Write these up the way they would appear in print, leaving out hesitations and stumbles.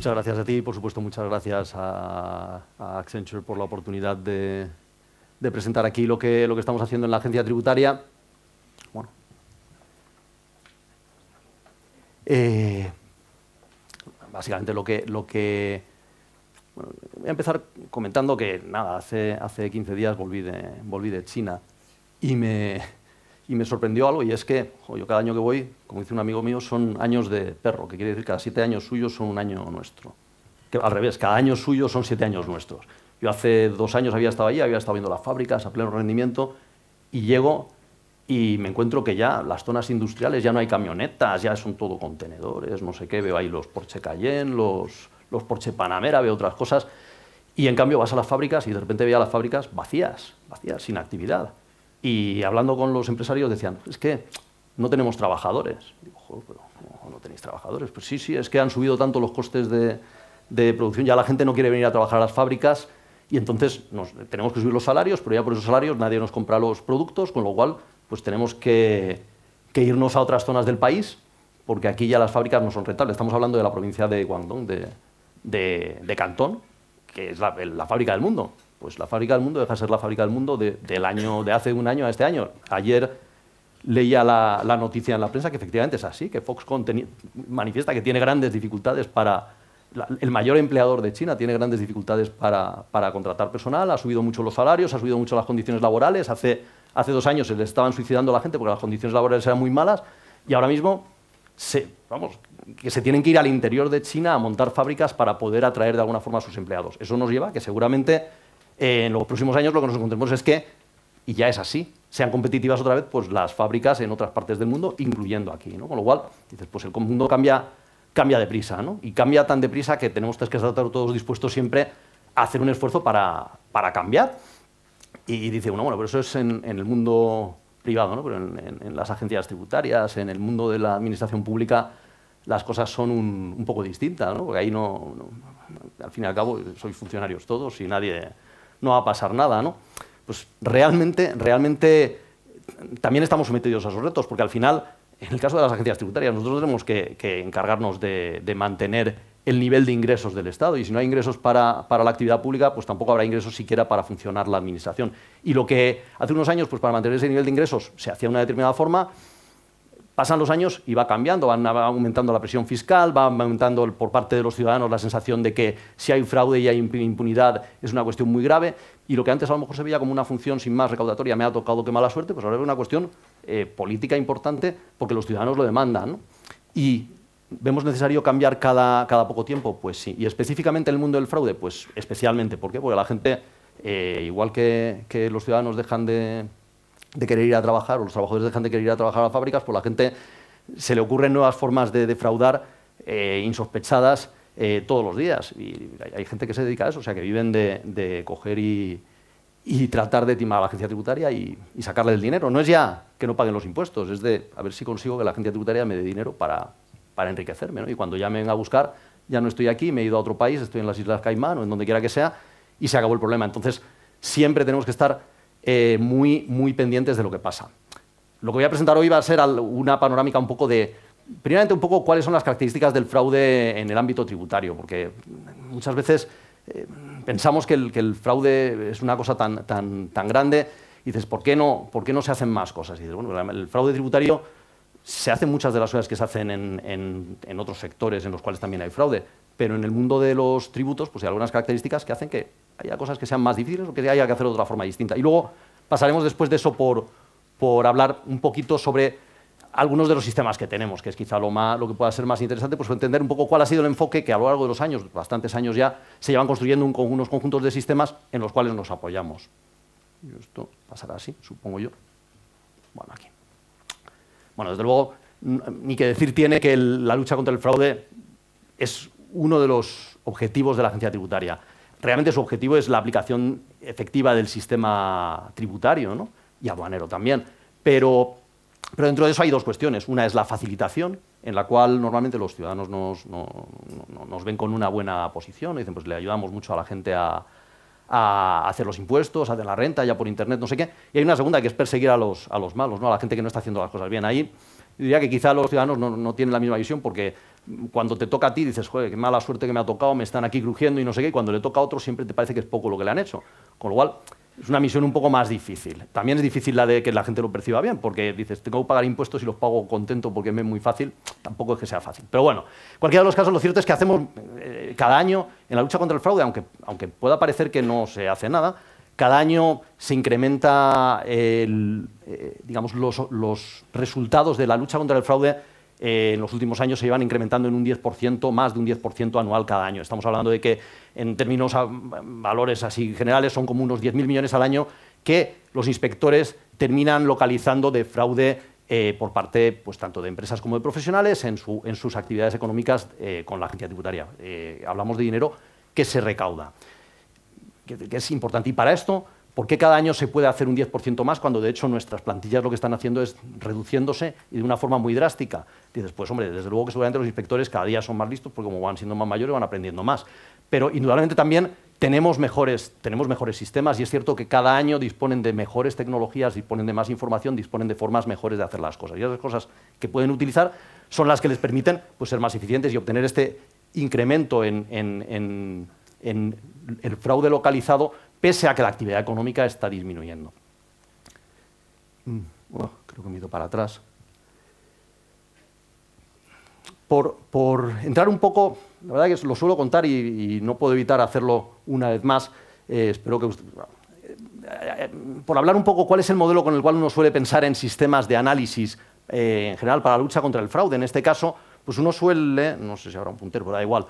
Muchas gracias a ti y, por supuesto, muchas gracias a Accenture por la oportunidad de presentar aquí lo que estamos haciendo en la agencia tributaria. Bueno, básicamente lo que bueno, voy a empezar comentando que nada, hace 15 días volví de China y me sorprendió algo, y es que yo cada año que voy, como dice un amigo mío, son años de perro, que quiere decir que cada 7 años suyos son un año nuestro. Que al revés, cada año suyo son 7 años nuestros. Yo hace 2 años había estado allí, había estado viendo las fábricas a pleno rendimiento, y llego y me encuentro que ya las zonas industriales ya no hay camionetas, ya son todo contenedores, no sé qué, veo ahí los Porsche Cayenne, los Porsche Panamera, veo otras cosas, y en cambio vas a las fábricas y de repente veía las fábricas vacías, sin actividad. Y hablando con los empresarios decían, es que no tenemos trabajadores. Digo, joder, pero ¿no tenéis trabajadores? Pues sí, es que han subido tanto los costes de producción, ya la gente no quiere venir a trabajar a las fábricas y entonces tenemos que subir los salarios, pero ya por esos salarios nadie nos compra los productos, con lo cual pues tenemos que irnos a otras zonas del país, porque aquí ya las fábricas no son rentables. Estamos hablando de la provincia de Guangdong, de Cantón, que es la fábrica del mundo. Pues la fábrica del mundo deja de ser la fábrica del mundo de hace un año a este año. Ayer leía la noticia en la prensa que efectivamente es así, que Foxconn manifiesta que tiene grandes dificultades el mayor empleador de China tiene grandes dificultades para contratar personal, ha subido mucho los salarios, ha subido mucho las condiciones laborales. Hace 2 años se le estaban suicidando a la gente porque las condiciones laborales eran muy malas, y ahora mismo que se tienen que ir al interior de China a montar fábricas para poder atraer de alguna forma a sus empleados. Eso nos lleva a que seguramente en los próximos años lo que nos encontremos es que, y ya es así, sean competitivas otra vez pues las fábricas en otras partes del mundo, incluyendo aquí, ¿no? Con lo cual, dices, pues el mundo cambia deprisa, ¿no? Y cambia tan deprisa que tenemos que estar todos dispuestos siempre a hacer un esfuerzo para cambiar. Y dice uno, bueno, pero eso es en el mundo privado, ¿no? Pero en las agencias tributarias, en el mundo de la administración pública, las cosas son un poco distintas, ¿no? Porque ahí al fin y al cabo, sois funcionarios todos y no va a pasar nada, ¿no? Pues realmente también estamos sometidos a esos retos, porque al final, en el caso de las agencias tributarias, nosotros tenemos que encargarnos de mantener el nivel de ingresos del Estado, y si no hay ingresos para la actividad pública, pues tampoco habrá ingresos siquiera para funcionar la administración. Y lo que hace unos años, pues para mantener ese nivel de ingresos, se hacía de una determinada forma, pasan los años y va cambiando, va aumentando la presión fiscal, va aumentando por parte de los ciudadanos la sensación de que si hay fraude y hay impunidad es una cuestión muy grave, y lo que antes a lo mejor se veía como una función sin más recaudatoria, me ha tocado, qué mala suerte, pues ahora es una cuestión política importante porque los ciudadanos lo demandan, ¿no? Y ¿vemos necesario cambiar cada poco tiempo? Pues sí. Y específicamente en el mundo del fraude, pues especialmente. ¿Por qué? Porque la gente, igual que los ciudadanos dejan de querer ir a trabajar, o los trabajadores dejan de querer ir a trabajar a las fábricas, pues la gente se le ocurren nuevas formas de defraudar insospechadas todos los días. Y hay gente que se dedica a eso, o sea, que viven de coger y tratar de timar a la agencia tributaria y sacarle el dinero. No es ya que no paguen los impuestos, es de a ver si consigo que la agencia tributaria me dé dinero para enriquecerme, ¿no? Y cuando ya me venga a buscar, ya no estoy aquí, me he ido a otro país, estoy en las Islas Caimán o en donde quiera que sea, y se acabó el problema. Entonces, siempre tenemos que estar muy pendientes de lo que pasa. Lo que voy a presentar hoy va a ser una panorámica un poco primeramente un poco cuáles son las características del fraude en el ámbito tributario, porque muchas veces pensamos que el fraude es una cosa tan grande, y dices, ¿por qué no se hacen más cosas? Y dices, bueno, el fraude tributario se hacen muchas de las cosas que se hacen en otros sectores en los cuales también hay fraude, pero en el mundo de los tributos pues hay algunas características que hacen que haya cosas que sean más difíciles o que haya que hacerlo de otra forma distinta. Y luego pasaremos después de eso por hablar un poquito sobre algunos de los sistemas que tenemos, que es quizá lo que pueda ser más interesante, pues entender un poco cuál ha sido el enfoque que a lo largo de los años, bastantes años ya, se llevan construyendo unos conjuntos de sistemas en los cuales nos apoyamos. Y esto pasará así, supongo yo. Bueno, aquí. Bueno, desde luego, ni que decir tiene que la lucha contra el fraude es uno de los objetivos de la agencia tributaria. Realmente su objetivo es la aplicación efectiva del sistema tributario, ¿no? Y aduanero también. Pero dentro de eso hay dos cuestiones. Una es la facilitación, en la cual normalmente los ciudadanos nos ven con una buena posición, y dicen, pues le ayudamos mucho a la gente a hacer los impuestos, a hacer la renta, ya por internet, no sé qué. Y hay una segunda, que es perseguir a los malos, ¿no? A la gente que no está haciendo las cosas bien. Ahí yo diría que quizá los ciudadanos no tienen la misma visión, porque cuando te toca a ti dices, joder, qué mala suerte que me ha tocado, me están aquí crujiendo y no sé qué, y cuando le toca a otro siempre te parece que es poco lo que le han hecho. Con lo cual, es una misión un poco más difícil. También es difícil la de que la gente lo perciba bien, porque dices, tengo que pagar impuestos y los pago contento porque me es muy fácil. Tampoco es que sea fácil. Pero bueno, en cualquiera de los casos, lo cierto es que hacemos cada año, en la lucha contra el fraude, aunque pueda parecer que no se hace nada, cada año se incrementa digamos, los resultados de la lucha contra el fraude. En los últimos años se llevan incrementando en un 10%, más de un 10% anual cada año. Estamos hablando de que, en términos valores así generales, son como unos 10.000 millones al año que los inspectores terminan localizando de fraude por parte pues, tanto de empresas como de profesionales en sus actividades económicas con la agencia tributaria. Hablamos de dinero que se recauda, que es importante. Y para esto, ¿por qué cada año se puede hacer un 10% más cuando, de hecho, nuestras plantillas lo que están haciendo es reduciéndose y de una forma muy drástica? Dices, pues, hombre, desde luego que seguramente los inspectores cada día son más listos porque como van siendo más mayores van aprendiendo más. Pero, indudablemente, también tenemos mejores sistemas y es cierto que cada año disponen de mejores tecnologías, disponen de más información, disponen de formas mejores de hacer las cosas. Y esas cosas que pueden utilizar son las que les permiten pues, ser más eficientes y obtener este incremento en el fraude localizado, pese a que la actividad económica está disminuyendo. Creo que me he ido para atrás. Por entrar un poco, la verdad que lo suelo contar y no puedo evitar hacerlo una vez más, espero que por hablar un poco cuál es el modelo con el cual uno suele pensar en sistemas de análisis en general para la lucha contra el fraude. En este caso, pues uno suele, no sé si habrá un puntero, pero da igual,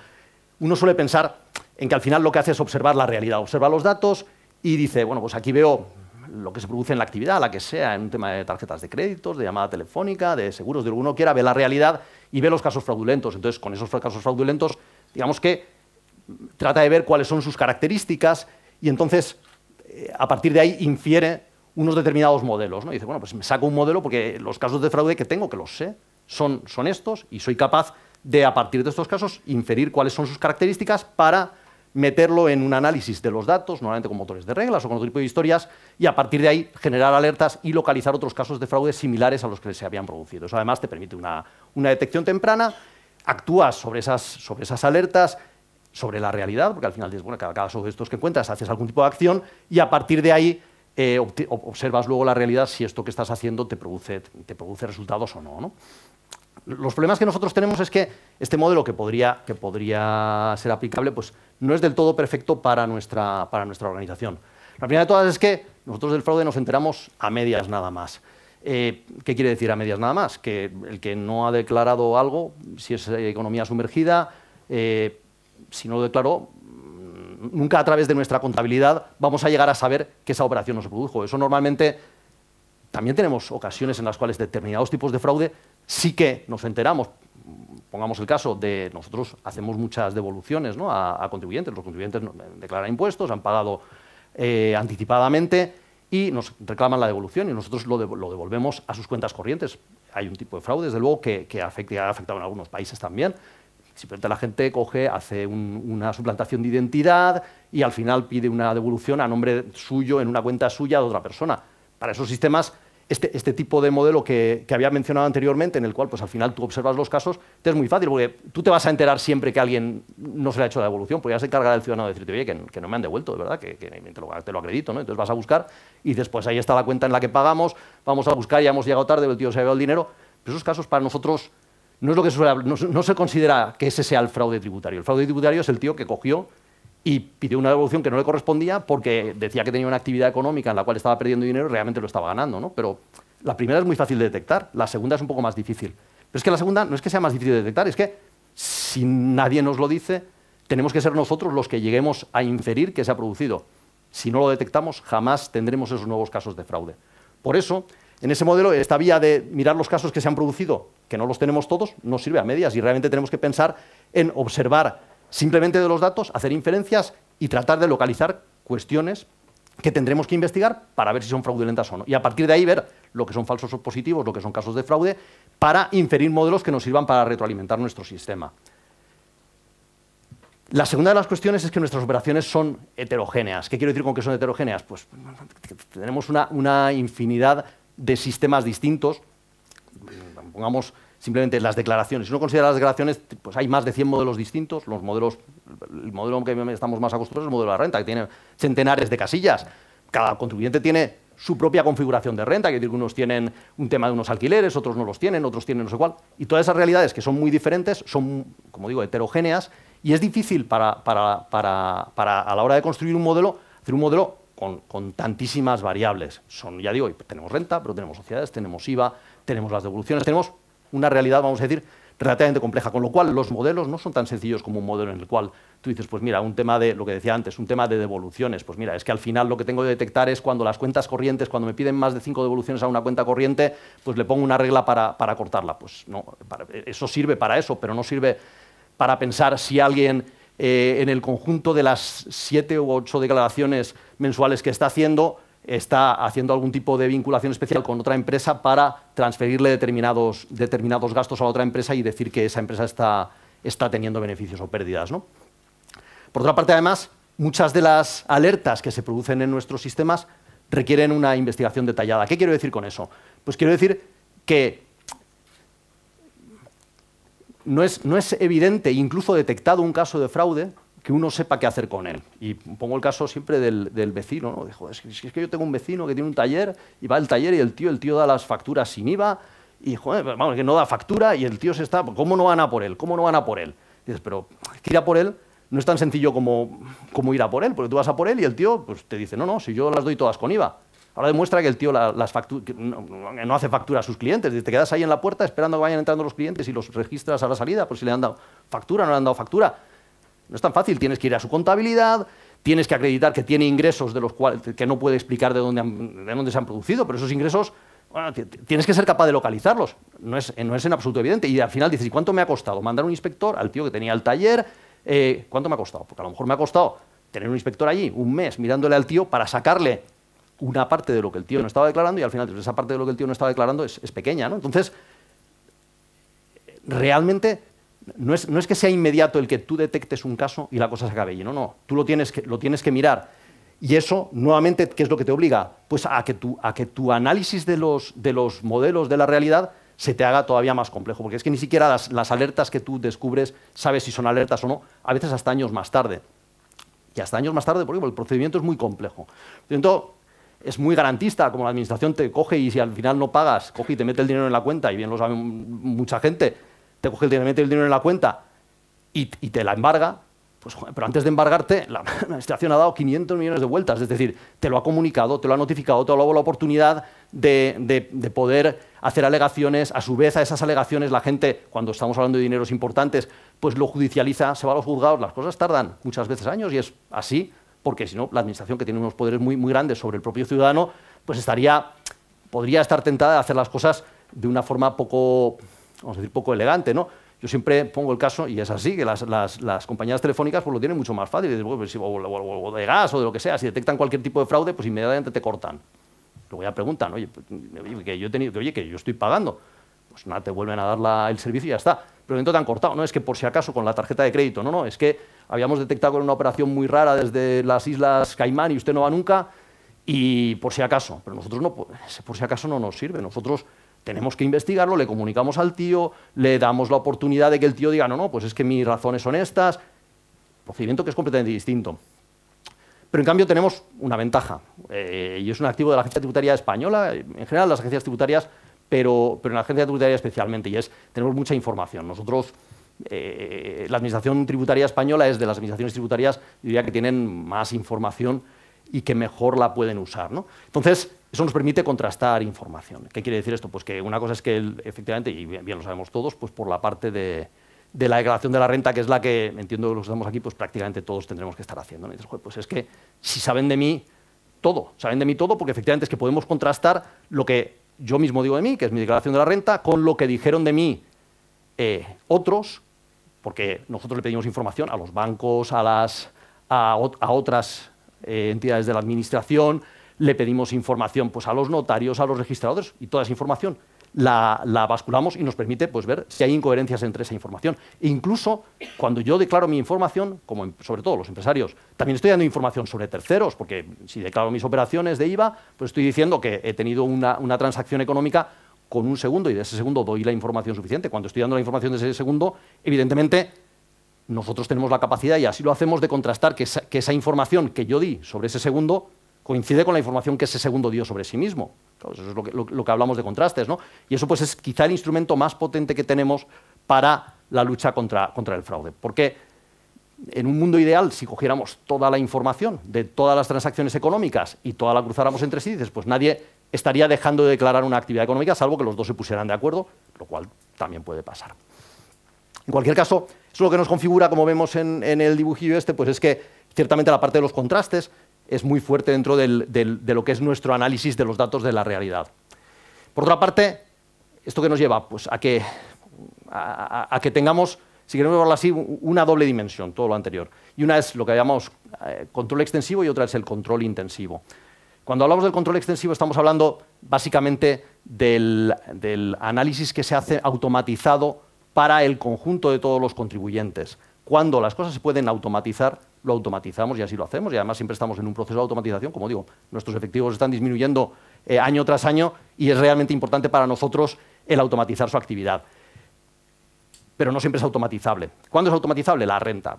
uno suele pensar en que al final lo que hace es observar la realidad, observa los datos y dice, bueno, pues aquí veo lo que se produce en la actividad, la que sea, en un tema de tarjetas de créditos, de llamada telefónica, de seguros, de lo que uno quiera, ve la realidad y ve los casos fraudulentos. Entonces, con esos casos fraudulentos, digamos que trata de ver cuáles son sus características y entonces, a partir de ahí, infiere unos determinados modelos, ¿no? Y dice, bueno, pues me saco un modelo porque los casos de fraude que tengo, que los sé, son estos y soy capaz de, a partir de estos casos, inferir cuáles son sus características para meterlo en un análisis de los datos, normalmente con motores de reglas o con otro tipo de historias, y a partir de ahí generar alertas y localizar otros casos de fraude similares a los que se habían producido. Eso además te permite una detección temprana, actúas sobre esas alertas, sobre la realidad, porque al final dices, bueno, cada caso de estos que encuentras haces algún tipo de acción y a partir de ahí observas luego la realidad si esto que estás haciendo te produce resultados o no, ¿no? Los problemas que nosotros tenemos es que este modelo que podría ser aplicable pues, no es del todo perfecto para nuestra organización. La primera de todas es que nosotros del fraude nos enteramos a medias nada más. ¿Qué quiere decir a medias nada más? Que el que no ha declarado algo, si es economía sumergida, si no lo declaró, nunca a través de nuestra contabilidad vamos a llegar a saber que esa operación no se produjo. Eso normalmente, también tenemos ocasiones en las cuales determinados tipos de fraude sí que nos enteramos. Pongamos el caso de nosotros hacemos muchas devoluciones, ¿no? a contribuyentes. Los contribuyentes declaran impuestos, han pagado anticipadamente y nos reclaman la devolución y nosotros lo devolvemos a sus cuentas corrientes. Hay un tipo de fraude, desde luego, que ha afectado en algunos países también. Simplemente la gente hace una suplantación de identidad y al final pide una devolución a nombre suyo en una cuenta suya de otra persona. Para esos sistemas, este tipo de modelo que había mencionado anteriormente, en el cual pues, al final tú observas los casos, te es muy fácil, porque tú te vas a enterar siempre que a alguien no se le ha hecho la devolución, porque ya se encargará el ciudadano de decirte, oye, que no me han devuelto, de verdad, que te lo acredito, ¿no? Entonces vas a buscar y dices, pues ahí está la cuenta en la que pagamos, vamos a buscar, ya hemos llegado tarde, el tío se ha llevado el dinero. Pero esos casos para nosotros no es lo que no se considera que ese sea el fraude tributario. El fraude tributario es el tío que cogió y pidió una devolución que no le correspondía porque decía que tenía una actividad económica en la cual estaba perdiendo dinero y realmente lo estaba ganando, ¿no? Pero la primera es muy fácil de detectar, la segunda es un poco más difícil. Pero es que la segunda no es que sea más difícil de detectar, es que si nadie nos lo dice, tenemos que ser nosotros los que lleguemos a inferir que se ha producido. Si no lo detectamos, jamás tendremos esos nuevos casos de fraude. Por eso, en ese modelo, esta vía de mirar los casos que se han producido, que no los tenemos todos, no sirve a medias y realmente tenemos que pensar en observar simplemente de los datos, hacer inferencias y tratar de localizar cuestiones que tendremos que investigar para ver si son fraudulentas o no. Y a partir de ahí ver lo que son falsos o positivos, lo que son casos de fraude, para inferir modelos que nos sirvan para retroalimentar nuestro sistema. La segunda de las cuestiones es que nuestras operaciones son heterogéneas. ¿Qué quiero decir con que son heterogéneas? Pues tenemos una infinidad de sistemas distintos. Pongamos, simplemente las declaraciones. Si uno considera las declaraciones, pues hay más de 100 modelos distintos. Los modelos, el modelo que estamos más acostumbrados es el modelo de la renta, que tiene centenares de casillas. Cada contribuyente tiene su propia configuración de renta, que decir que unos tienen un tema de unos alquileres, otros no los tienen, otros tienen no sé cuál. Y todas esas realidades, que son muy diferentes, son, como digo, heterogéneas, y es difícil a la hora de construir un modelo, hacer un modelo con tantísimas variables. Ya digo, tenemos renta, pero tenemos sociedades, tenemos IVA, tenemos las devoluciones, tenemos una realidad, vamos a decir, relativamente compleja, con lo cual los modelos no son tan sencillos como un modelo en el cual tú dices, pues mira, un tema de, lo que decía antes, un tema de devoluciones, pues mira, es que al final lo que tengo que detectar es cuando las cuentas corrientes, cuando me piden más de 5 devoluciones a una cuenta corriente, pues le pongo una regla para cortarla. Pues no, eso sirve para eso, pero no sirve para pensar si alguien en el conjunto de las 7 u 8 declaraciones mensuales que está haciendo algún tipo de vinculación especial con otra empresa para transferirle determinados gastos a otra empresa y decir que esa empresa está teniendo beneficios o pérdidas, ¿no? Por otra parte, además, muchas de las alertas que se producen en nuestros sistemas requieren una investigación detallada. ¿Qué quiero decir con eso? Pues quiero decir que no es evidente, incluso detectado un caso de fraude, que uno sepa qué hacer con él. Y pongo el caso siempre del vecino, ¿no? Dijo, es que yo tengo un vecino que tiene un taller y va al taller y el tío da las facturas sin IVA y, joder, vamos, que no da factura y el tío ¿cómo no van a por él? ¿Cómo no van a por él? Y dices, pero que ir a por él no es tan sencillo como ir a por él, porque tú vas a por él y el tío pues, te dice, no, si yo las doy todas con IVA. Ahora demuestra que el tío no hace factura a sus clientes. Te quedas ahí en la puerta esperando que vayan entrando los clientes y los registras a la salida, por si le han dado factura o no le han dado factura. No es tan fácil, tienes que ir a su contabilidad, tienes que acreditar que tiene ingresos de los cuales que no puede explicar de dónde se han producido, pero esos ingresos, bueno, tienes que ser capaz de localizarlos. No es en absoluto evidente. Y al final dices, ¿y cuánto me ha costado mandar un inspector al tío que tenía el taller? ¿Cuánto me ha costado? Porque a lo mejor me ha costado tener un inspector allí un mes mirándole al tío para sacarle una parte de lo que el tío no estaba declarando y al final esa parte de lo que el tío no estaba declarando es pequeña, ¿no? Entonces, realmente no es que sea inmediato el que tú detectes un caso y la cosa se acabe allí, no, tú lo tienes que mirar. Y eso, nuevamente, ¿qué es lo que te obliga? Pues a que tu análisis de los modelos de la realidad se te haga todavía más complejo, porque es que ni siquiera las alertas que tú descubres sabes si son alertas o no, a veces hasta años más tarde. Y hasta años más tarde, porque el procedimiento es muy complejo. Entonces, es muy garantista, como la administración te coge y si al final no pagas, coge y te mete el dinero en la cuenta, y bien lo sabe mucha gente, te coge te mete el dinero en la cuenta y te la embarga, pues, joder, pero antes de embargarte, la administración ha dado 500 millones de vueltas, es decir, te lo ha comunicado, te lo ha notificado, te ha dado la oportunidad de poder hacer alegaciones. A su vez, a esas alegaciones, la gente, cuando estamos hablando de dineros importantes, pues lo judicializa, se va a los juzgados, las cosas tardan muchas veces años y es así, porque si no, la administración, que tiene unos poderes muy, muy grandes sobre el propio ciudadano, pues podría estar tentada de hacer las cosas de una forma poco elegante, ¿no? Yo siempre pongo el caso, y es así, que las compañías telefónicas pues lo tienen mucho más fácil, o de gas o de lo que sea, si detectan cualquier tipo de fraude, pues inmediatamente te cortan. Luego ya preguntan, oye, que yo estoy pagando, pues nada, te vuelven a dar el servicio y ya está. Pero dentro te han cortado, no es que por si acaso con la tarjeta de crédito, no, es que habíamos detectado con una operación muy rara desde las Islas Caimán y usted no va nunca, y por si acaso, pero nosotros no, ese por si acaso no nos sirve, nosotros tenemos que investigarlo, le comunicamos al tío, le damos la oportunidad de que el tío diga, no, pues es que mis razones son estas, procedimiento que es completamente distinto. Pero en cambio tenemos una ventaja, y es un activo de la Agencia Tributaria Española, en general las agencias tributarias, pero en la Agencia Tributaria especialmente, y tenemos mucha información. Nosotros, la Administración Tributaria Española es de las administraciones tributarias, diría que tienen más información y que mejor la pueden usar, ¿no? Entonces, eso nos permite contrastar información. ¿Qué quiere decir esto? Pues que una cosa es que, efectivamente, y bien lo sabemos todos, pues por la parte de la declaración de la renta, que es la que, entiendo que los que estamos aquí, pues prácticamente todos tendremos que estar haciendo, ¿no? Y dices, joder, pues es que si saben de mí todo, porque efectivamente es que podemos contrastar lo que yo mismo digo de mí, que es mi declaración de la renta, con lo que dijeron de mí otros, porque nosotros le pedimos información a los bancos, a otras entidades de la administración, le pedimos información pues, a los notarios, a los registradores, y toda esa información la basculamos y nos permite pues, ver si hay incoherencias entre esa información. E incluso cuando yo declaro mi información, como sobre todo los empresarios, también estoy dando información sobre terceros, porque si declaro mis operaciones de IVA, pues estoy diciendo que he tenido una transacción económica con un segundo y de ese segundo doy la información suficiente. Cuando estoy dando la información de ese segundo, evidentemente nosotros tenemos la capacidad, y así lo hacemos, de contrastar que esa información que yo di sobre ese segundo coincide con la información que ese segundo dio sobre sí mismo. Claro, eso es lo que hablamos de contrastes, ¿no? Y eso pues es quizá el instrumento más potente que tenemos para la lucha contra el fraude. Porque en un mundo ideal, si cogiéramos toda la información de todas las transacciones económicas y toda la cruzáramos entre sí, dices, pues nadie estaría dejando de declarar una actividad económica, salvo que los dos se pusieran de acuerdo, lo cual también puede pasar. En cualquier caso, eso lo que nos configura, como vemos en el dibujillo este, pues es que ciertamente la parte de los contrastes es muy fuerte dentro de lo que es nuestro análisis de los datos de la realidad. Por otra parte, ¿esto qué nos lleva? Pues a que tengamos, si queremos verlo así, una doble dimensión, todo lo anterior. Y una es lo que llamamos control extensivo y otra es el control intensivo. Cuando hablamos del control extensivo estamos hablando básicamente del análisis que se hace automatizado para el conjunto de todos los contribuyentes. Cuando las cosas se pueden automatizar, lo automatizamos y así lo hacemos, y además siempre estamos en un proceso de automatización. Como digo, nuestros efectivos están disminuyendo año tras año y es realmente importante para nosotros el automatizar su actividad. Pero no siempre es automatizable. ¿Cuándo es automatizable? La renta.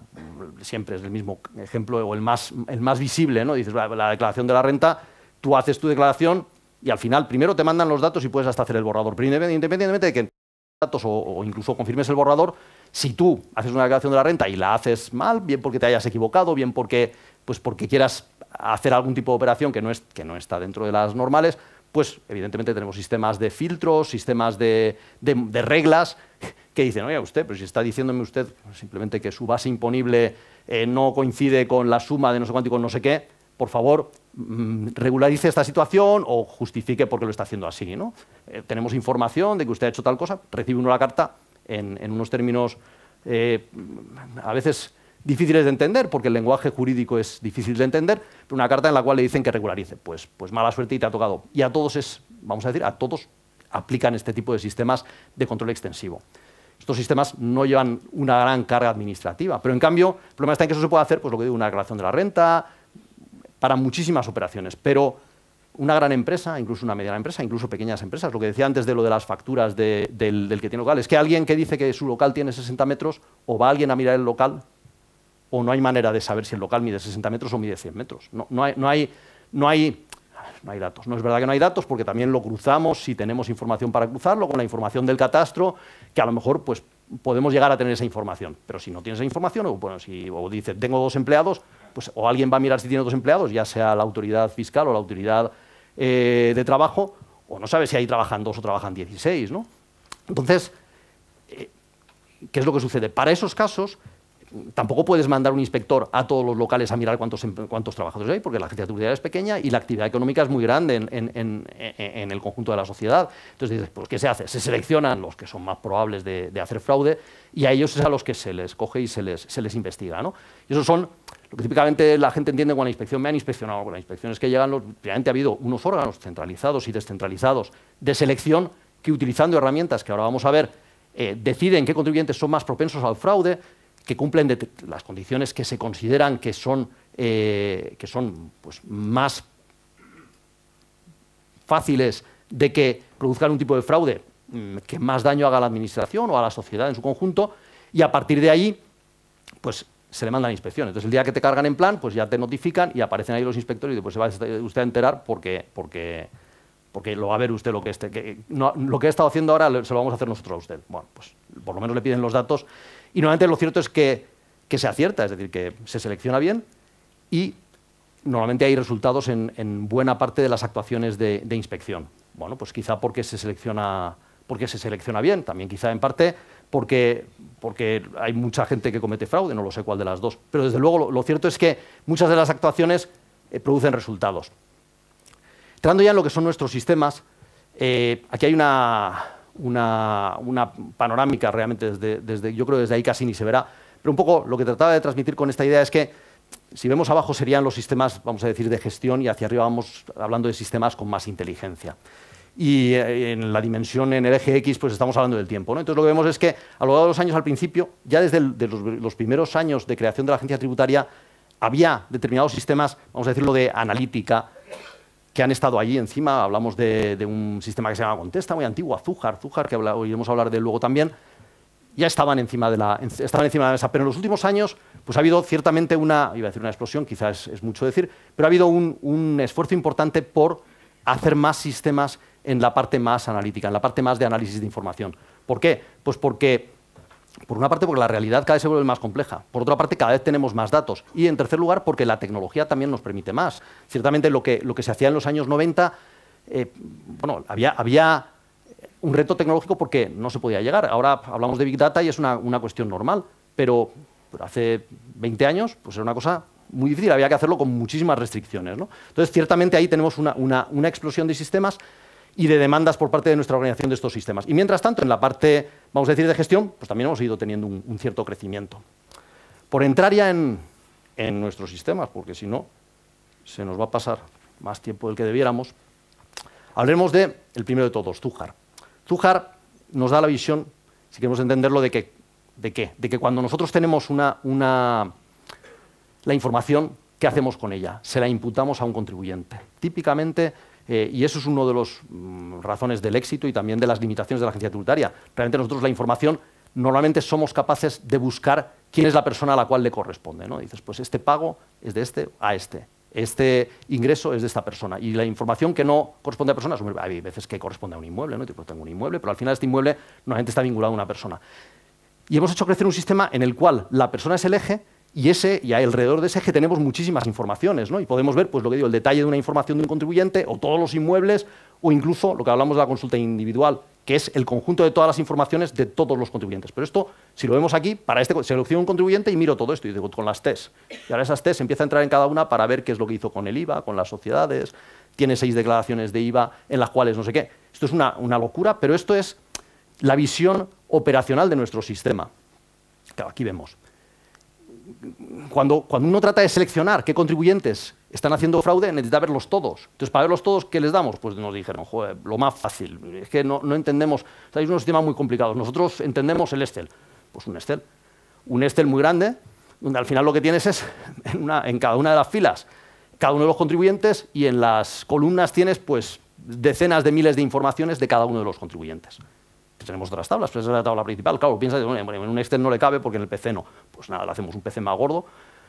Siempre es el mismo ejemplo, o el más visible, ¿no? Dices, la declaración de la renta, tú haces tu declaración y al final primero te mandan los datos y puedes hasta hacer el borrador. Pero independientemente de que datos o incluso confirmes el borrador, si tú haces una declaración de la renta y la haces mal, bien porque te hayas equivocado, bien porque quieras hacer algún tipo de operación que no está dentro de las normales, pues evidentemente tenemos sistemas de filtros, sistemas de reglas que dicen, oye, usted, pero si está diciéndome usted simplemente que su base imponible no coincide con la suma de no sé cuánto y con no sé qué, por favor, regularice esta situación o justifique por qué lo está haciendo así, ¿no? Tenemos información de que usted ha hecho tal cosa, recibe uno la carta en unos términos a veces difíciles de entender, porque el lenguaje jurídico es difícil de entender, pero una carta en la cual le dicen que regularice. Pues mala suerte y te ha tocado. Y a todos a todos aplican este tipo de sistemas de control extensivo. Estos sistemas no llevan una gran carga administrativa, pero en cambio, el problema está en que eso se puede hacer, pues lo que digo, una declaración de la renta, para muchísimas operaciones, pero una gran empresa, incluso una mediana empresa, incluso pequeñas empresas, lo que decía antes de lo de las facturas del que tiene local, es que alguien que dice que su local tiene 60 metros, o va alguien a mirar el local, o no hay manera de saber si el local mide 60 metros o mide 100 metros. No hay datos. No es verdad que no hay datos, porque también lo cruzamos si tenemos información para cruzarlo con la información del catastro, que a lo mejor pues, podemos llegar a tener esa información. Pero si no tienes esa información, o dice, tengo 2 empleados, pues o alguien va a mirar si tiene 2 empleados, ya sea la autoridad fiscal o la autoridad de trabajo, o no sabe si ahí trabajan 2 o trabajan 16, ¿no? Entonces, ¿qué es lo que sucede? Para esos casos, tampoco puedes mandar un inspector a todos los locales a mirar cuántos trabajadores hay, porque la agencia tributaria es pequeña y la actividad económica es muy grande en el conjunto de la sociedad. Entonces dices, pues ¿qué se hace? Se seleccionan los que son más probables de hacer fraude y a ellos es a los que se les coge y se les investiga, ¿no? Y esos son lo que típicamente la gente entiende con la inspección. Me han inspeccionado. Con las inspecciones que llegan, realmente ha habido unos órganos centralizados y descentralizados de selección que, utilizando herramientas que ahora vamos a ver, deciden qué contribuyentes son más propensos al fraude, que cumplen las condiciones que se consideran que son pues, más fáciles de que produzcan un tipo de fraude que más daño haga a la administración o a la sociedad en su conjunto, y a partir de ahí pues, se le mandan inspecciones. Entonces, el día que te cargan en plan, pues ya te notifican y aparecen ahí los inspectores y después se va usted a enterar porque lo va a ver usted lo que ha estado haciendo ahora se lo vamos a hacer nosotros a usted. Bueno, pues por lo menos le piden los datos. Y normalmente lo cierto es que se acierta, es decir, que se selecciona bien y normalmente hay resultados en buena parte de las actuaciones de inspección. Bueno, pues quizá porque se selecciona bien, también quizá en parte porque hay mucha gente que comete fraude, no lo sé cuál de las dos. Pero desde luego lo cierto es que muchas de las actuaciones producen resultados. Entrando ya en lo que son nuestros sistemas, aquí hay una panorámica realmente yo creo que desde ahí casi ni se verá, pero un poco lo que trataba de transmitir con esta idea es que si vemos abajo serían los sistemas, vamos a decir, de gestión, y hacia arriba vamos hablando de sistemas con más inteligencia. Y en la dimensión, en el eje X, pues estamos hablando del tiempo, ¿no? Entonces lo que vemos es que a lo largo de los años, al principio, ya desde los primeros años de creación de la agencia tributaria, había determinados sistemas, vamos a decirlo, de analítica, que han estado allí encima. Hablamos de un sistema que se llama Contesta, muy antiguo, Zújar, que oiremos hablar de él luego también. Ya estaban encima de la mesa, pero en los últimos años pues ha habido ciertamente iba a decir una explosión, quizás es mucho decir, pero ha habido un esfuerzo importante por hacer más sistemas en la parte más analítica, en la parte más de análisis de información. ¿Por qué? Pues porque, por una parte, porque la realidad cada vez se vuelve más compleja. Por otra parte, cada vez tenemos más datos. Y, en tercer lugar, porque la tecnología también nos permite más. Ciertamente, lo que se hacía en los años 90, bueno, había un reto tecnológico porque no se podía llegar. Ahora hablamos de Big Data y es una cuestión normal, pero hace 20 años pues era una cosa muy difícil, había que hacerlo con muchísimas restricciones, ¿no? Entonces, ciertamente ahí tenemos una explosión de sistemas y de demandas por parte de nuestra organización de estos sistemas. Y mientras tanto, en la parte, vamos a decir, de gestión, pues también hemos ido teniendo un cierto crecimiento. Por entrar ya en nuestros sistemas, porque si no, se nos va a pasar más tiempo del que debiéramos, hablaremos del primero de todos, Zújar. Zújar nos da la visión, si queremos entenderlo, de que cuando nosotros tenemos la información, ¿qué hacemos con ella? Se la imputamos a un contribuyente. Típicamente, y eso es una de las razones del éxito y también de las limitaciones de la agencia tributaria. Realmente nosotros la información, normalmente somos capaces de buscar quién es la persona a la cual le corresponde, ¿no? Dices, pues este pago es de este a este. Este ingreso es de esta persona. Y la información que no corresponde a personas, hay veces que corresponde a un inmueble, ¿no? Yo tengo un inmueble, pero al final este inmueble normalmente está vinculado a una persona. Y hemos hecho crecer un sistema en el cual la persona es el eje y alrededor de ese eje tenemos muchísimas informaciones, ¿no? Y podemos ver, pues lo que digo, el detalle de una información de un contribuyente o todos los inmuebles o incluso lo que hablamos de la consulta individual, que es el conjunto de todas las informaciones de todos los contribuyentes. Pero esto, si lo vemos aquí, para selecciono un contribuyente y miro todo esto y digo, con las TES. Y ahora esas TES empieza a entrar en cada una para ver qué es lo que hizo con el IVA, con las sociedades, tiene 6 declaraciones de IVA en las cuales no sé qué. Esto es una locura, pero esto es la visión operacional de nuestro sistema. Claro, aquí vemos. Cuando uno trata de seleccionar qué contribuyentes están haciendo fraude, necesita verlos todos. Entonces, para verlos todos, ¿qué les damos? Pues nos dijeron, joder, lo más fácil, es que no entendemos, hay unos sistemas muy complicados, nosotros entendemos el Excel. Pues un Excel muy grande, donde al final lo que tienes es, en cada una de las filas, cada uno de los contribuyentes, y en las columnas tienes pues decenas de miles de informaciones de cada uno de los contribuyentes. Tenemos otras tablas, pero esa es la tabla principal. Claro, piensas, bueno, en un Excel no le cabe porque en el PC no. Pues nada, le hacemos un PC más gordo,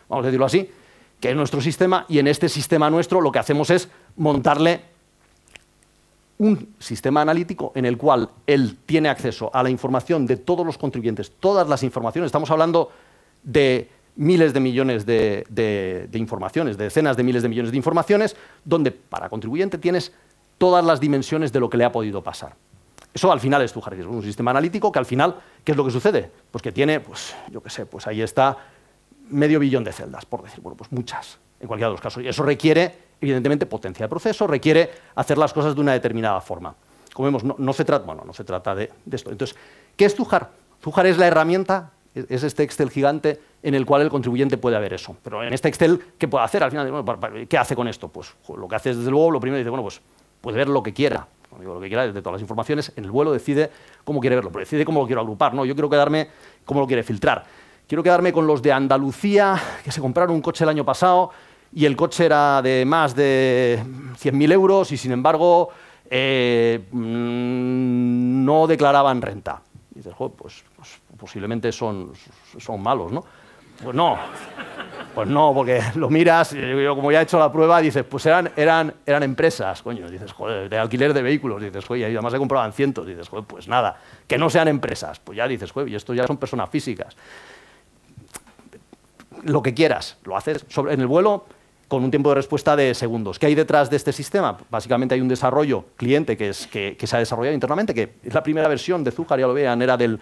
vamos a decirlo así, que es nuestro sistema, y en este sistema nuestro lo que hacemos es montarle un sistema analítico en el cual él tiene acceso a la información de todos los contribuyentes, todas las informaciones. Estamos hablando de miles de millones de informaciones, de decenas de miles de millones de informaciones, donde para contribuyente tienes todas las dimensiones de lo que le ha podido pasar. Eso al final es Zújar, que es un sistema analítico que al final, ¿qué es lo que sucede? Pues que tiene, pues yo qué sé, pues ahí está medio billón de celdas, por decir, bueno, pues muchas, en cualquiera de los casos. Y eso requiere, evidentemente, potencia de proceso, requiere hacer las cosas de una determinada forma. Como vemos, no se trata de esto. Entonces, ¿qué es Zújar? Zújar es la herramienta, es este Excel gigante en el cual el contribuyente puede ver eso. Pero en este Excel, ¿qué puede hacer? Al final, bueno, ¿qué hace con esto? Pues lo que hace es, desde luego, lo primero dice, bueno, pues puede ver lo que quiera. Digo, lo que quiera, desde todas las informaciones, en el vuelo decide cómo quiere verlo, pero decide cómo lo quiero agrupar, ¿no? Yo quiero quedarme cómo lo quiere filtrar. Quiero quedarme con los de Andalucía, que se compraron un coche el año pasado y el coche era de más de 100.000 euros y, sin embargo, no declaraban renta. Y dices, joder, pues posiblemente son malos, ¿no? Pues no, porque lo miras, yo como ya he hecho la prueba, dices, pues eran empresas, coño, dices, joder, de alquiler de vehículos, dices, joder, y además se compraban cientos, dices, joder, pues nada, que no sean empresas, pues ya dices, joder, y estos ya son personas físicas. Lo que quieras, lo haces en el vuelo con un tiempo de respuesta de segundos. ¿Qué hay detrás de este sistema? Básicamente hay un desarrollo cliente que se ha desarrollado internamente, que es la primera versión de Zújar, ya lo vean, era del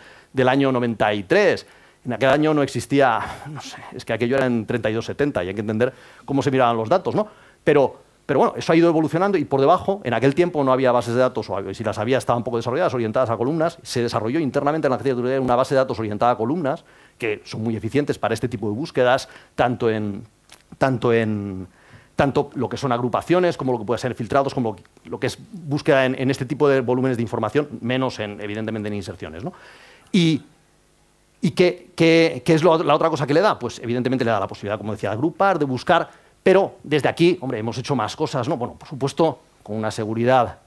año 93. En aquel año no existía, no sé, es que aquello era en 3270 y hay que entender cómo se miraban los datos, ¿no? Pero bueno, eso ha ido evolucionando y por debajo, en aquel tiempo no había bases de datos, o si las había estaban poco desarrolladas, orientadas a columnas. Se desarrolló internamente en la agencia tributaria una base de datos orientada a columnas, que son muy eficientes para este tipo de búsquedas, tanto lo que son agrupaciones, como lo que puede ser filtrados, como lo que es búsqueda en este tipo de volúmenes de información, menos evidentemente en inserciones, ¿no? ¿Y qué es la otra cosa que le da? Pues evidentemente le da la posibilidad, como decía, de agrupar, de buscar, Pero desde aquí, hombre, hemos hecho más cosas, ¿no? Bueno, por supuesto, con una seguridad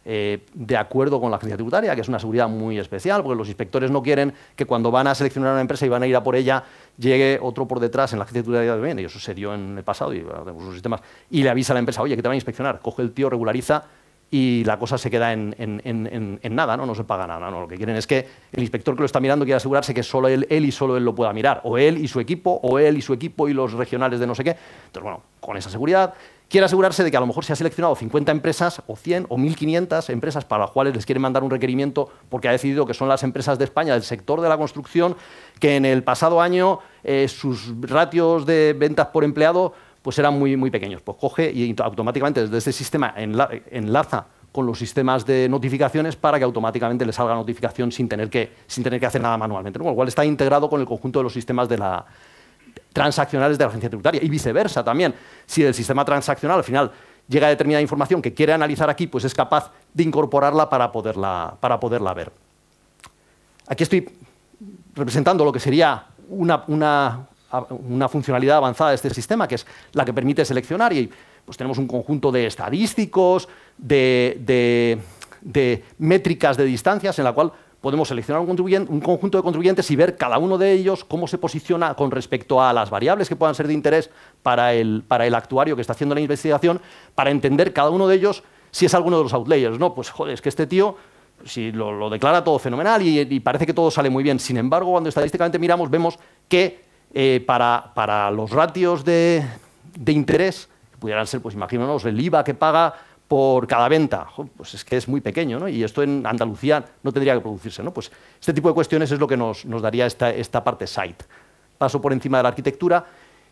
de acuerdo con la agencia tributaria, que es una seguridad muy especial, porque los inspectores no quieren que cuando van a seleccionar una empresa y van a ir a por ella, llegue otro por detrás en la agencia tributaria, y eso se dio en el pasado, y tenemos unos sistemas, y le avisa a la empresa, oye, que te van a inspeccionar, coge el tío, regulariza, y la cosa se queda en nada, ¿no? No se paga nada, ¿no? Lo que quieren es que el inspector que lo está mirando quiera asegurarse que solo él y solo él lo pueda mirar, o él y su equipo, o él y su equipo y los regionales de no sé qué. Entonces, bueno, con esa seguridad, quiere asegurarse de que a lo mejor se ha seleccionado 50 empresas, o 100, o 1.500 empresas para las cuales les quieren mandar un requerimiento porque ha decidido que son las empresas de España del sector de la construcción que en el pasado año sus ratios de ventas por empleado pues eran muy pequeños. Pues coge y automáticamente desde este sistema enlaza con los sistemas de notificaciones para que automáticamente le salga notificación sin tener que hacer nada manualmente, ¿no? Con lo cual está integrado con el conjunto de los sistemas transaccionales de la agencia tributaria y viceversa también. Si el sistema transaccional al final llega a determinada información que quiere analizar aquí, pues es capaz de incorporarla para poderla ver. Aquí estoy representando lo que sería una funcionalidad avanzada de este sistema, que es la que permite seleccionar, y pues tenemos un conjunto de estadísticos, de métricas de distancias en la cual podemos seleccionar un conjunto de contribuyentes y ver cada uno de ellos cómo se posiciona con respecto a las variables que puedan ser de interés para el actuario que está haciendo la investigación, para entender cada uno de ellos si es alguno de los outliers, ¿no? Pues joder, es que este tío si lo declara todo fenomenal y parece que todo sale muy bien. Sin embargo, cuando estadísticamente miramos, vemos que para los ratios de interés, que pudieran ser, pues imaginémonos, el IVA que paga por cada venta, pues es que es muy pequeño, ¿no? Y esto en Andalucía no tendría que producirse, ¿no? Pues este tipo de cuestiones es lo que nos daría esta parte site. Paso por encima de la arquitectura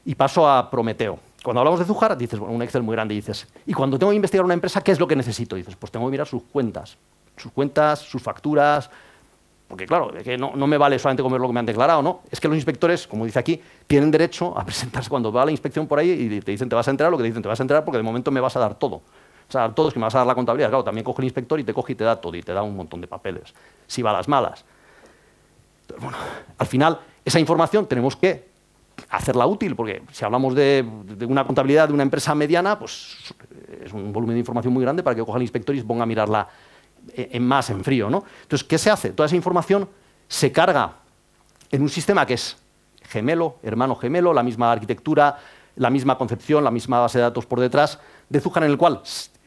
y paso a Prometeo. Cuando hablamos de Zújar, dices, bueno, un Excel muy grande, y dices, y cuando tengo que investigar una empresa, ¿qué es lo que necesito? Y dices, pues tengo que mirar sus cuentas, sus facturas, porque claro, es que no me vale solamente con ver lo que me han declarado, ¿no? Es que los inspectores, como dice aquí, tienen derecho a presentarse cuando va a la inspección por ahí y te dicen, te vas a enterar, lo que te dicen, te vas a enterar porque de momento me vas a dar todo. O sea, todo es que me vas a dar la contabilidad. Claro, también coge el inspector y te coge y te da todo, y te da un montón de papeles, si va a las malas. Entonces, bueno, al final, esa información tenemos que hacerla útil, porque si hablamos de una contabilidad de una empresa mediana, pues es un volumen de información muy grande para que coja el inspector y se ponga a mirarla en frío, ¿no? Entonces, ¿qué se hace? Toda esa información se carga en un sistema que es gemelo, hermano gemelo, la misma arquitectura, la misma concepción, la misma base de datos por detrás de Zújar, en el cual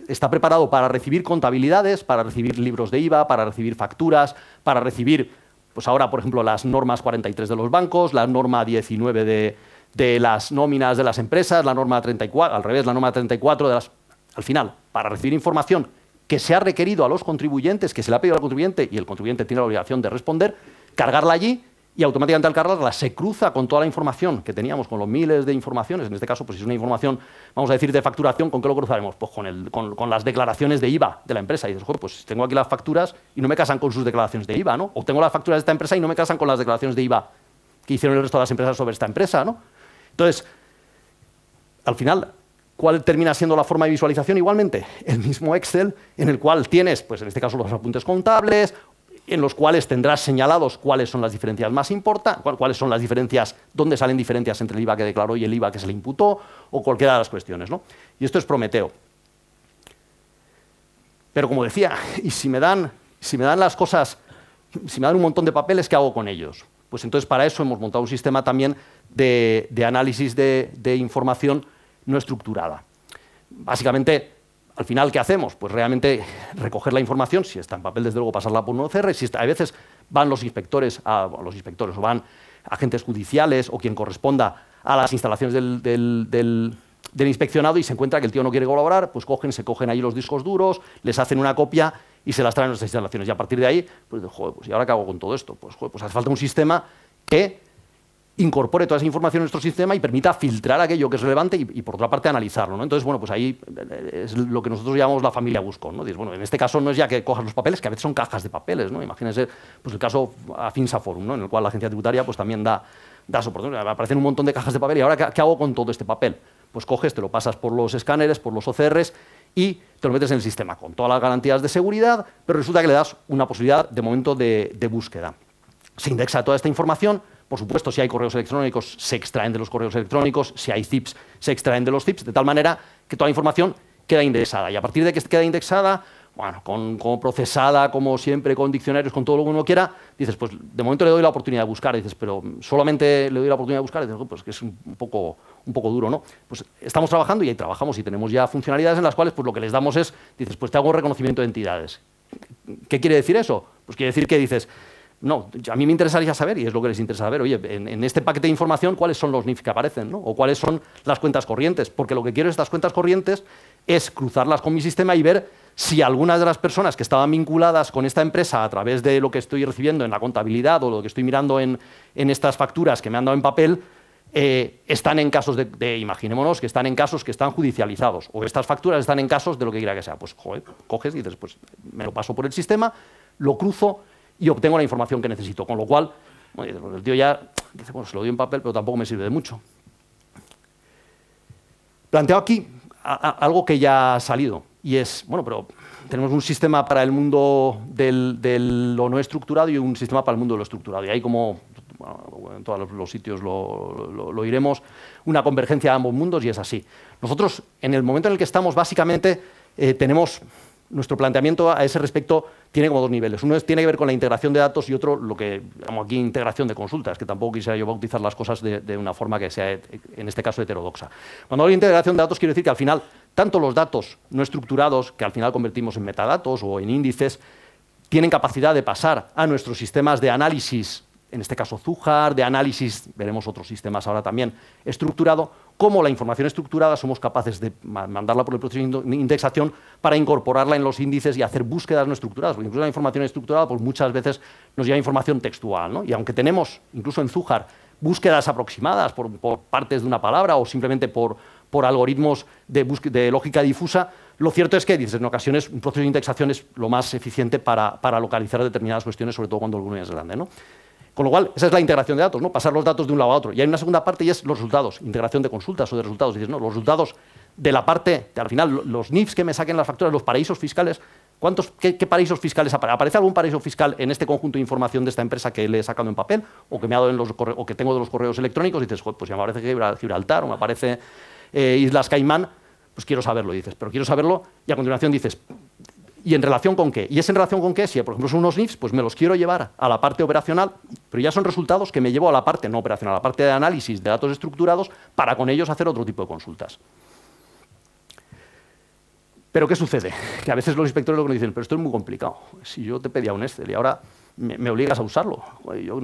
está preparado para recibir contabilidades, para recibir libros de IVA, para recibir facturas, para recibir, pues ahora, por ejemplo, las normas 43 de los bancos, la norma 19 de las nóminas de las empresas, la norma 34, al revés, la norma 34 de las... Al final, para recibir información que se ha requerido a los contribuyentes, que se le ha pedido al contribuyente y el contribuyente tiene la obligación de responder, cargarla allí y automáticamente al cargarla se cruza con toda la información que teníamos, con los miles de informaciones. En este caso, pues si es una información, vamos a decir, de facturación, ¿con qué lo cruzaremos? Pues con las declaraciones de IVA de la empresa. Y dices, joder, pues tengo aquí las facturas y no me casan con sus declaraciones de IVA, ¿no? O tengo las facturas de esta empresa y no me casan con las declaraciones de IVA que hicieron el resto de las empresas sobre esta empresa, ¿no? Entonces, al final, ¿cuál termina siendo la forma de visualización? Igualmente, el mismo Excel en el cual tienes, pues en este caso, los apuntes contables, en los cuales tendrás señalados cuáles son las diferencias más importantes, cuáles son las diferencias, dónde salen diferencias entre el IVA que declaró y el IVA que se le imputó, o cualquiera de las cuestiones, ¿no? Y esto es Prometeo. Pero como decía, y si me dan las cosas, si me dan un montón de papeles, ¿qué hago con ellos? Pues entonces para eso hemos montado un sistema también de análisis de información no estructurada. Básicamente, al final, ¿qué hacemos? Pues realmente recoger la información, si está en papel, desde luego pasarla por un OCR, a veces van los inspectores o van agentes judiciales o quien corresponda a las instalaciones del inspeccionado y se encuentra que el tío no quiere colaborar, pues se cogen ahí los discos duros, les hacen una copia y se las traen a nuestras instalaciones. Y a partir de ahí, pues, joder, pues ¿y ahora qué hago con todo esto? Pues, joder, pues hace falta un sistema que incorpore toda esa información en nuestro sistema y permita filtrar aquello que es relevante y por otra parte, analizarlo, ¿no? Entonces, bueno, pues ahí es lo que nosotros llamamos la familia Buscón, ¿no? Dices, bueno, en este caso no es ya que cojas los papeles, que a veces son cajas de papeles, ¿no? Imagínense, pues el caso Afinsa Forum, ¿no? En el cual la agencia tributaria pues también da soporte. Aparecen un montón de cajas de papel y ahora, ¿qué hago con todo este papel? Pues coges, te lo pasas por los escáneres, por los OCRs y te lo metes en el sistema con todas las garantías de seguridad, pero resulta que le das una posibilidad de momento de búsqueda. Se indexa toda esta información, Por supuesto, si hay correos electrónicos, se extraen de los correos electrónicos. Si hay zips, se extraen de los zips, de tal manera que toda la información queda indexada. Y a partir de que queda indexada, bueno, como procesada, como siempre, con diccionarios, con todo lo que uno quiera, dices, pues de momento le doy la oportunidad de buscar. Dices, pero solamente le doy la oportunidad de buscar. Dices, pues que es un poco duro, ¿no? Pues estamos trabajando y ahí trabajamos y tenemos ya funcionalidades en las cuales pues lo que les damos es, dices, pues te hago reconocimiento de entidades. ¿Qué quiere decir eso? Pues quiere decir que dices, no, a mí me interesaría saber, y es lo que les interesa saber, oye, en este paquete de información, ¿cuáles son los NIFs que aparecen, ¿no? O cuáles son las cuentas corrientes, porque lo que quiero de estas cuentas corrientes es cruzarlas con mi sistema y ver si algunas de las personas que estaban vinculadas con esta empresa a través de lo que estoy recibiendo en la contabilidad o lo que estoy mirando en estas facturas que me han dado en papel, están en casos imaginémonos que están en casos que están judicializados, o estas facturas están en casos de lo que quiera que sea. Pues, joder, coges y dices, pues me lo paso por el sistema, lo cruzo y obtengo la información que necesito. Con lo cual, bueno, el tío ya dice, bueno, se lo doy en papel, pero tampoco me sirve de mucho. Planteo aquí algo que ya ha salido, y es, bueno, pero tenemos un sistema para el mundo de lo no estructurado y un sistema para el mundo de lo estructurado. Y ahí, como bueno, en todos los sitios lo iremos, una convergencia de ambos mundos, y es así. Nosotros, en el momento en el que estamos, básicamente, tenemos nuestro planteamiento a ese respecto tiene como dos niveles. Uno tiene que ver con la integración de datos y otro lo que llamamos aquí integración de consultas, que tampoco quisiera yo bautizar las cosas de una forma que sea, en este caso, heterodoxa. Cuando hablo de integración de datos, quiero decir que al final, tanto los datos no estructurados, que al final convertimos en metadatos o en índices, tienen capacidad de pasar a nuestros sistemas de análisis, en este caso Zuhar, de análisis, veremos otros sistemas ahora también, estructurado, como la información estructurada somos capaces de mandarla por el proceso de indexación para incorporarla en los índices y hacer búsquedas no estructuradas, porque incluso la información estructurada pues muchas veces nos lleva información textual, ¿no? Y aunque tenemos, incluso en Zuhar, búsquedas aproximadas por partes de una palabra o simplemente por algoritmos de lógica difusa, lo cierto es que en ocasiones un proceso de indexación es lo más eficiente para localizar determinadas cuestiones, sobre todo cuando el volumen es grande, ¿no? Con lo cual, esa es la integración de datos, ¿no? Pasar los datos de un lado a otro. Y hay una segunda parte y es los resultados, integración de consultas o de resultados. Y dices, no, los resultados de la parte, al final, los NIFs que me saquen las facturas, los paraísos fiscales, ¿qué paraísos fiscales aparecen? ¿Aparece algún paraíso fiscal en este conjunto de información de esta empresa que le he sacado en papel o que me ha dado o que tengo de los correos electrónicos? Y dices, pues ya me aparece Gibraltar o me aparece Islas Caimán, pues quiero saberlo. Y dices, pero quiero saberlo, y a continuación dices, ¿y en relación con qué? ¿Y es en relación con qué? Si, por ejemplo, son unos NIFs, pues me los quiero llevar a la parte operacional, pero ya son resultados que me llevo a la parte no operacional, a la parte de análisis de datos estructurados, para con ellos hacer otro tipo de consultas. ¿Pero qué sucede? Que a veces los inspectores lo que nos dicen, pero esto es muy complicado. Si yo te pedía un Excel y ahora me obligas a usarlo. Yo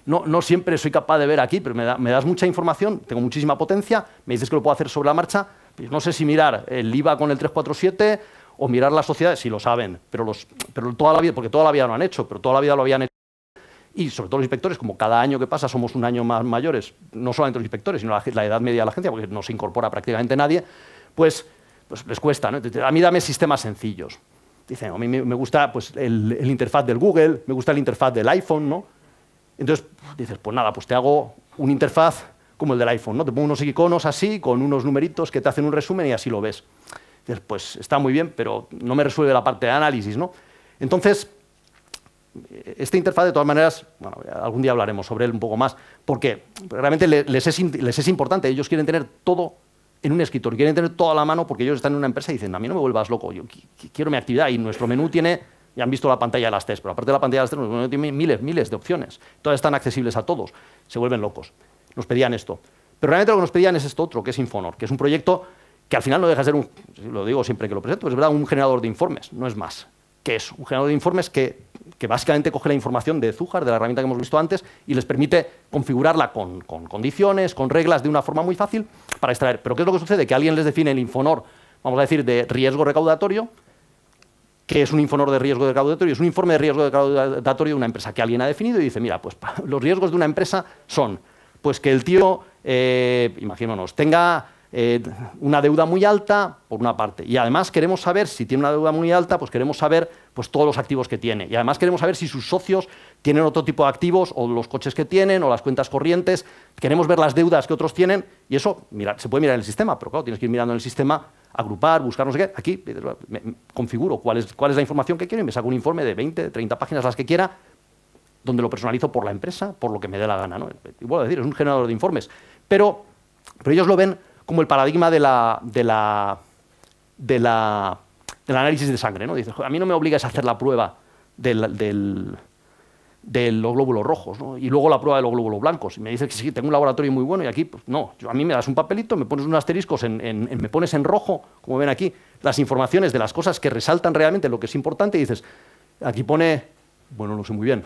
no siempre soy capaz de ver aquí, pero me das mucha información, tengo muchísima potencia, me dices que lo puedo hacer sobre la marcha, pues no sé si mirar el IVA con el 347 o mirar las sociedades, si lo saben, pero toda la vida, porque toda la vida lo han hecho, pero toda la vida lo habían hecho. Y sobre todo los inspectores, como cada año que pasa somos un año más mayores, no solamente los inspectores, sino la edad media de la agencia, porque no se incorpora prácticamente nadie, pues les cuesta, ¿no? A mí dame sistemas sencillos. Dicen, a mí me gusta pues, el interfaz del Google, me gusta el interfaz del iPhone, ¿no? Entonces dices, pues nada, pues te hago un interfaz como el del iPhone, ¿no? Te pongo unos iconos así, con unos numeritos que te hacen un resumen y así lo ves. Dices, pues está muy bien, pero no me resuelve la parte de análisis, ¿no? Entonces, esta interfaz, de todas maneras, bueno, algún día hablaremos sobre él un poco más, porque realmente les es importante, ellos quieren tener todo en un escritorio, quieren tener todo a la mano porque ellos están en una empresa y dicen, a mí no me vuelvas loco, yo quiero mi actividad, y nuestro menú tiene, ya han visto la pantalla de las TES, pero aparte de la pantalla de las TES, nuestro menú tiene miles de opciones, todas están accesibles a todos, se vuelven locos, nos pedían esto. Pero realmente lo que nos pedían es esto otro, que es Infonor, que es un proyecto que al final no deja de ser lo digo siempre que lo presento, es verdad, un generador de informes, no es más. ¿Qué es? Un generador de informes que básicamente coge la información de Zuhar, de la herramienta que hemos visto antes, y les permite configurarla con condiciones, con reglas, de una forma muy fácil para extraer. Pero ¿qué es lo que sucede? Que alguien les define el Infonor, vamos a decir, de riesgo recaudatorio. ¿Qué es un Infonor de riesgo recaudatorio? Es un informe de riesgo recaudatorio de una empresa que alguien ha definido y dice, mira, pues los riesgos de una empresa son pues que el tío, imaginémonos, tenga una deuda muy alta, por una parte, y además queremos saber, si tiene una deuda muy alta, pues queremos saber pues, todos los activos que tiene, y además queremos saber si sus socios tienen otro tipo de activos, o los coches que tienen, o las cuentas corrientes, queremos ver las deudas que otros tienen, y eso se puede mirar en el sistema, pero claro, tienes que ir mirando en el sistema, agrupar, buscar no sé qué, aquí configuro cuál es la información que quiero y me saco un informe de 20, 30 páginas, las que quiera, donde lo personalizo por la empresa, por lo que me dé la gana, ¿no? Y vuelvo a decir, es un generador de informes. Pero ellos lo ven como el paradigma del análisis de sangre, ¿no? Dices, a mí no me obligas a hacer la prueba de los glóbulos rojos, ¿no? Y luego la prueba de los glóbulos blancos. Y me dices que sí, tengo un laboratorio muy bueno y aquí, pues no. A mí me das un papelito, me pones unos asteriscos, me pones en rojo, como ven aquí, las informaciones de las cosas que resaltan realmente lo que es importante y dices, aquí pone, bueno, no sé muy bien,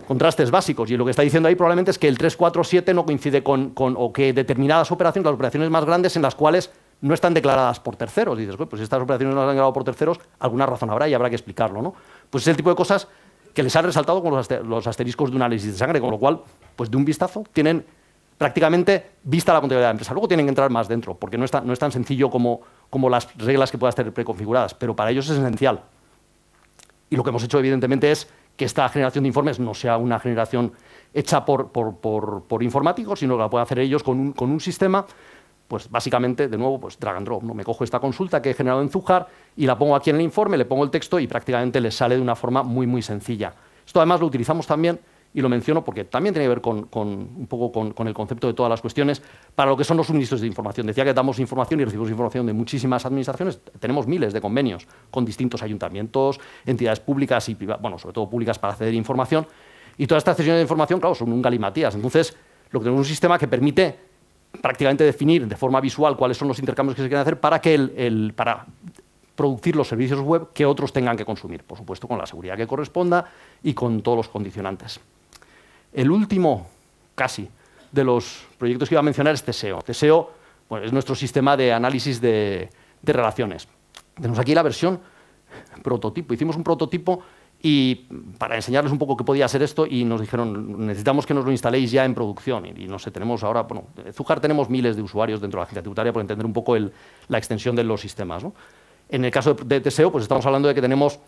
contrastes básicos. Y lo que está diciendo ahí probablemente es que el 3, 4, 7 no coincide o que determinadas operaciones, las operaciones más grandes en las cuales no están declaradas por terceros. Y dices, pues si estas operaciones no las han declarado por terceros, alguna razón habrá y habrá que explicarlo, ¿no? Pues es el tipo de cosas que les han resaltado con los asteriscos de un análisis de sangre, con lo cual, pues de un vistazo, tienen prácticamente vista la contabilidad de la empresa. Luego tienen que entrar más dentro, porque no es tan sencillo como las reglas que puedas tener preconfiguradas, pero para ellos es esencial. Y lo que hemos hecho, evidentemente, es que esta generación de informes no sea una generación hecha por informáticos, sino que la puedan hacer ellos con un sistema, pues básicamente, de nuevo, pues drag and drop, ¿no? Me cojo esta consulta que he generado en Zujar y la pongo aquí en el informe, le pongo el texto y prácticamente les sale de una forma muy, muy sencilla. Esto además lo utilizamos también, y lo menciono porque también tiene que ver un poco con el concepto de todas las cuestiones, para lo que son los suministros de información. Decía que damos información y recibimos información de muchísimas administraciones. Tenemos miles de convenios con distintos ayuntamientos, entidades públicas y privadas, bueno, sobre todo públicas para acceder a información. Y todas estas sesiones de información, claro, son un galimatías. Entonces, lo que tenemos es un sistema que permite prácticamente definir de forma visual cuáles son los intercambios que se quieren hacer para para producir los servicios web que otros tengan que consumir, por supuesto con la seguridad que corresponda y con todos los condicionantes. El último, casi, de los proyectos que iba a mencionar es Teseo. Teseo, bueno, es nuestro sistema de análisis de relaciones. Tenemos aquí la versión prototipo. Hicimos un prototipo y para enseñarles un poco qué podía ser esto, y nos dijeron, necesitamos que nos lo instaléis ya en producción. Y no sé, tenemos ahora, bueno, en Zujar tenemos miles de usuarios dentro de la agencia tributaria por entender un poco la extensión de los sistemas, ¿no? En el caso de Teseo, pues estamos hablando de que tenemos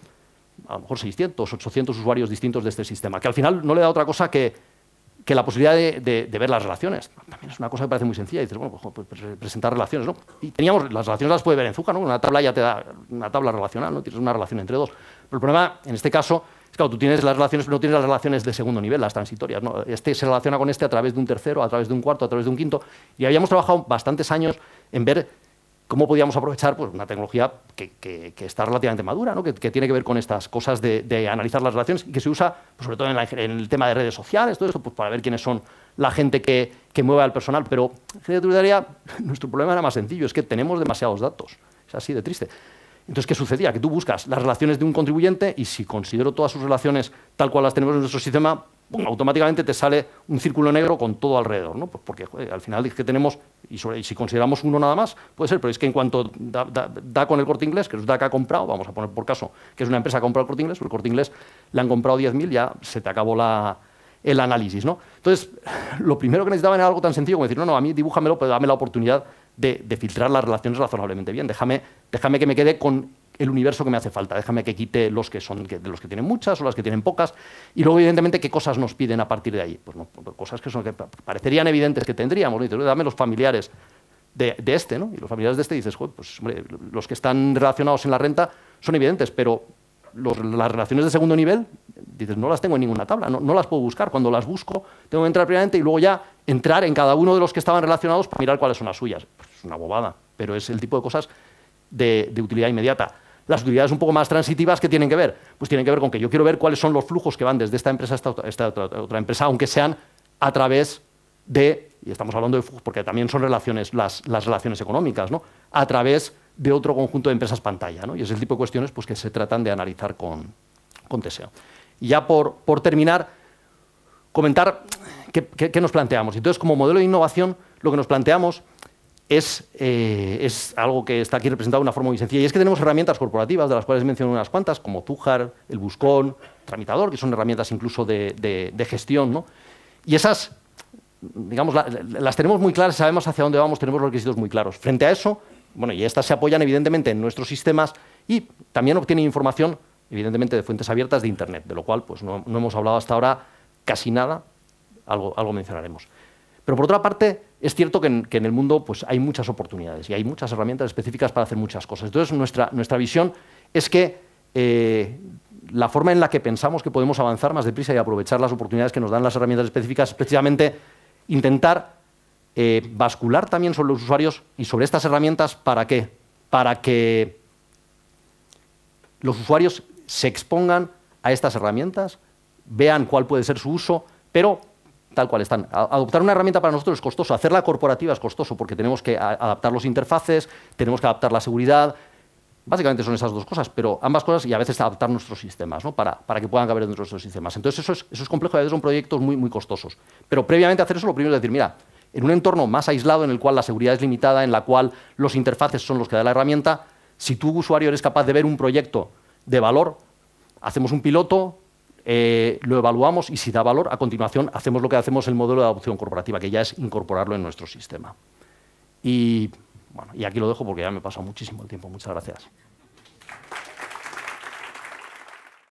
a lo mejor 600, 800 usuarios distintos de este sistema, que al final no le da otra cosa que la posibilidad de ver las relaciones. También es una cosa que parece muy sencilla, y dices, bueno, pues presentar relaciones, ¿no? Y teníamos, las relaciones las puede ver en Zujar, ¿no? Una tabla ya te da una tabla relacional, ¿no? Tienes una relación entre dos. Pero el problema, en este caso, es que claro, tú tienes las relaciones, pero no tienes las relaciones de segundo nivel, las transitorias, ¿no? Este se relaciona con este a través de un tercero, a través de un cuarto, a través de un quinto, y habíamos trabajado bastantes años en ver cómo podíamos aprovechar pues, una tecnología que está relativamente madura, ¿no? que tiene que ver con estas cosas de analizar las relaciones y que se usa, pues, sobre todo en el tema de redes sociales, todo esto, pues, para ver quiénes son la gente que mueve al personal. Pero en agencia tributaria nuestro problema era más sencillo, es que tenemos demasiados datos. Es así de triste. Entonces, ¿qué sucedía? Que tú buscas las relaciones de un contribuyente y si considero todas sus relaciones tal cual las tenemos en nuestro sistema, ¡pum!, automáticamente te sale un círculo negro con todo alrededor, ¿no? Pues porque joder, al final es que tenemos, y si consideramos uno nada más, puede ser, pero es que en cuanto da con el Corte Inglés, que resulta que ha comprado, vamos a poner por caso que es una empresa que ha comprado el Corte Inglés, pues el Corte Inglés le han comprado 10.000, ya se te acabó el análisis, ¿no? Entonces, lo primero que necesitaban era algo tan sencillo como decir, no, a mí dibújamelo, pero dame la oportunidad de filtrar las relaciones razonablemente bien. Déjame que me quede con el universo que me hace falta. Déjame que quite los que tienen muchas o las que tienen pocas. Y luego, evidentemente, ¿qué cosas nos piden a partir de ahí? Pues no, cosas que parecerían evidentes que tendríamos, ¿no? Y dices, dame los familiares de este, ¿no? Y los familiares de este dices, joder, pues hombre, los que están relacionados en la renta son evidentes, pero las relaciones de segundo nivel, dices, no las tengo en ninguna tabla, no las puedo buscar. Cuando las busco, tengo que entrar primeramente y luego ya entrar en cada uno de los que estaban relacionados para mirar cuáles son las suyas. Pues es una bobada, pero es el tipo de cosas de utilidad inmediata. Las utilidades un poco más transitivas, ¿qué tienen que ver? Pues tienen que ver con que yo quiero ver cuáles son los flujos que van desde esta empresa a esta otra empresa, aunque sean a través de, y estamos hablando de flujos porque también son relaciones, las relaciones económicas, ¿no? A través de otro conjunto de empresas pantalla, ¿no? Y es el tipo de cuestiones pues, que se tratan de analizar con Teseo. Y ya por terminar, comentar qué nos planteamos. Entonces, como modelo de innovación, lo que nos planteamos es algo que está aquí representado de una forma muy sencilla, y es que tenemos herramientas corporativas, de las cuales menciono unas cuantas, como Zujar, el Buscón, Tramitador, que son herramientas incluso de gestión, ¿no? Y esas, digamos, las tenemos muy claras, sabemos hacia dónde vamos, tenemos los requisitos muy claros. Frente a eso, bueno, y estas se apoyan evidentemente en nuestros sistemas y también obtienen información, evidentemente, de fuentes abiertas de Internet, de lo cual pues, no hemos hablado hasta ahora casi nada, algo mencionaremos. Pero por otra parte, es cierto que en el mundo pues, hay muchas oportunidades y hay muchas herramientas específicas para hacer muchas cosas. Entonces, nuestra visión es que la forma en la que pensamos que podemos avanzar más deprisa y aprovechar las oportunidades que nos dan las herramientas específicas es precisamente intentar bascular también sobre los usuarios y sobre estas herramientas. ¿Para qué? Para que los usuarios se expongan a estas herramientas, vean cuál puede ser su uso, pero tal cual están. Adoptar una herramienta para nosotros es costoso, hacerla corporativa es costoso porque tenemos que adaptar los interfaces, tenemos que adaptar la seguridad. Básicamente son esas dos cosas, pero ambas cosas, y a veces adaptar nuestros sistemas, ¿no? para que puedan caber dentro de nuestros sistemas. Entonces eso es complejo y a veces son proyectos muy, muy costosos. Pero previamente a hacer eso, lo primero es decir, mira, en un entorno más aislado en el cual la seguridad es limitada, en la cual los interfaces son los que da la herramienta, si tú, usuario, eres capaz de ver un proyecto de valor, hacemos un piloto, lo evaluamos y si da valor, a continuación hacemos lo que hacemos el modelo de adopción corporativa, que ya es incorporarlo en nuestro sistema. Y bueno, y aquí lo dejo porque ya me he pasado muchísimo el tiempo. Muchas gracias.